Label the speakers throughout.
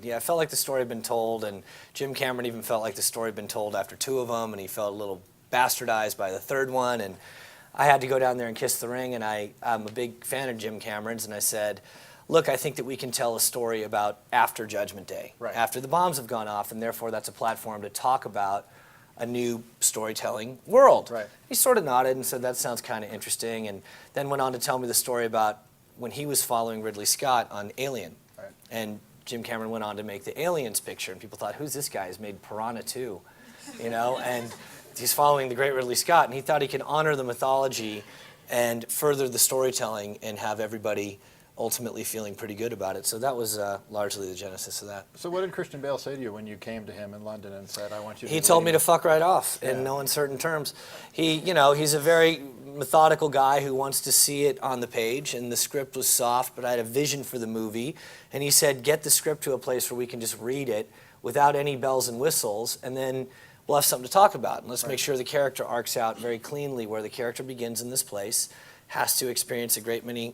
Speaker 1: Yeah, I felt like the story had been told, and Jim Cameron even felt like the story had been told after 2 of them, and he felt a little bastardized by the 3rd one, and I had to go down there and kiss the ring, and I'm a big fan of Jim Cameron's, and I said, look, I think that we can tell a story about after Judgment Day, after the bombs have gone off, and therefore that's a platform to talk about a new storytelling world.
Speaker 2: Right.
Speaker 1: He sort of nodded and said, that sounds kind of interesting, and then went on to tell me the story about when he was following Ridley Scott on Alien.
Speaker 2: Right.
Speaker 1: And Jim Cameron went on to make the Aliens picture, and people thought, who's this guy? He's made Piranha 2, you know? And he's following the great Ridley Scott, and he thought he could honor the mythology and further the storytelling and have everybody ultimately feeling pretty good about it. So that was largely the genesis of that.
Speaker 2: So what did Christian Bale say to you when you came to him in London and said, I want you to...
Speaker 1: He told me to fuck right off in no uncertain terms. He, you know, he's a very methodical guy who wants to see it on the page, and the script was soft, but I had a vision for the movie, and he said, get the script to a place where we can just read it without any bells and whistles, and then we'll have something to talk about. And let's make sure the character arcs out very cleanly, where the character begins in this place, has to experience a great many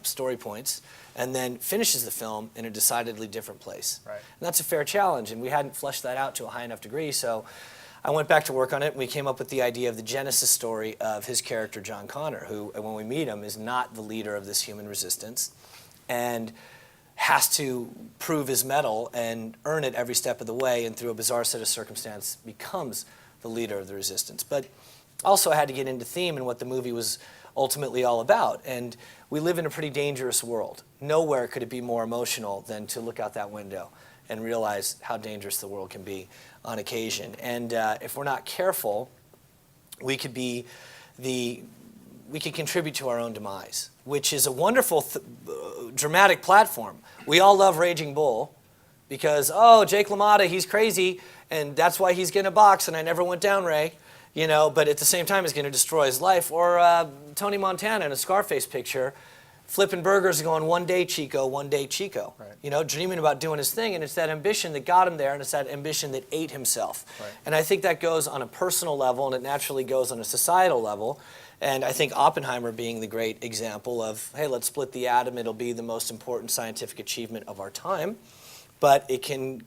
Speaker 1: story points, and then finishes the film in a decidedly different place.
Speaker 2: Right.
Speaker 1: And that's a fair challenge, and we hadn't fleshed that out to a high enough degree, so I went back to work on it, and we came up with the idea of the genesis story of his character, John Connor, who, when we meet him, is not the leader of this human resistance, and has to prove his mettle and earn it every step of the way, and through a bizarre set of circumstance becomes the leader of the resistance. But also I had to get into theme and what the movie was ultimately all about. And we live in a pretty dangerous world. Nowhere could it be more emotional than to look out that window and realize how dangerous the world can be on occasion. And if we're not careful, we could contribute to our own demise, which is a wonderful, dramatic platform. We all love Raging Bull because, oh, Jake LaMotta, he's crazy, and that's why he's getting a box, and I never went down, Ray. You know, but at the same time, he's going to destroy his life. Or Tony Montana in a Scarface picture, flipping burgers and going, one day, Chico, one day, Chico.
Speaker 2: Right.
Speaker 1: You know, dreaming about doing his thing, and it's that ambition that got him there, and it's that ambition that ate himself.
Speaker 2: Right.
Speaker 1: And I think that goes on a personal level, and it naturally goes on a societal level. And I think Oppenheimer being the great example of, hey, let's split the atom, it'll be the most important scientific achievement of our time, but it can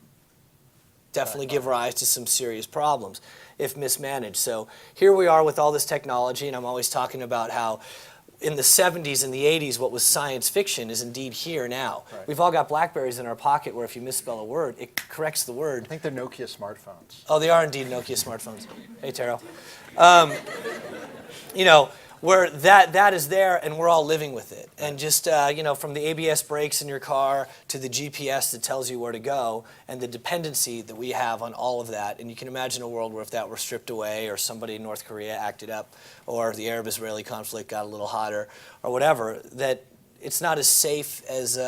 Speaker 1: definitely give rise to some serious problems if mismanaged. So here we are with all this technology, and I'm always talking about how in the 70s and the 80s what was science fiction is indeed here now.
Speaker 2: Right.
Speaker 1: We've all got BlackBerries in our pocket where if you misspell a word, it corrects the word.
Speaker 2: I think they're Nokia smartphones.
Speaker 1: Oh, they are indeed Nokia smartphones. Hey, Taro. You know, where that is there, and we're all living with it. And just, you know, from the ABS brakes in your car to the GPS that tells you where to go, and the dependency that we have on all of that. And you can imagine a world where if that were stripped away, or somebody in North Korea acted up, or the Arab-Israeli conflict got a little hotter, or whatever, that it's not as safe as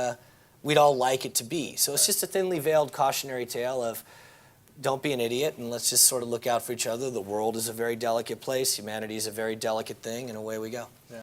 Speaker 1: we'd all like it to be. So it's just a thinly veiled cautionary tale of, don't be an idiot, and let's just sort of look out for each other. The world is a very delicate place. Humanity is a very delicate thing, and away we go.
Speaker 2: Yeah.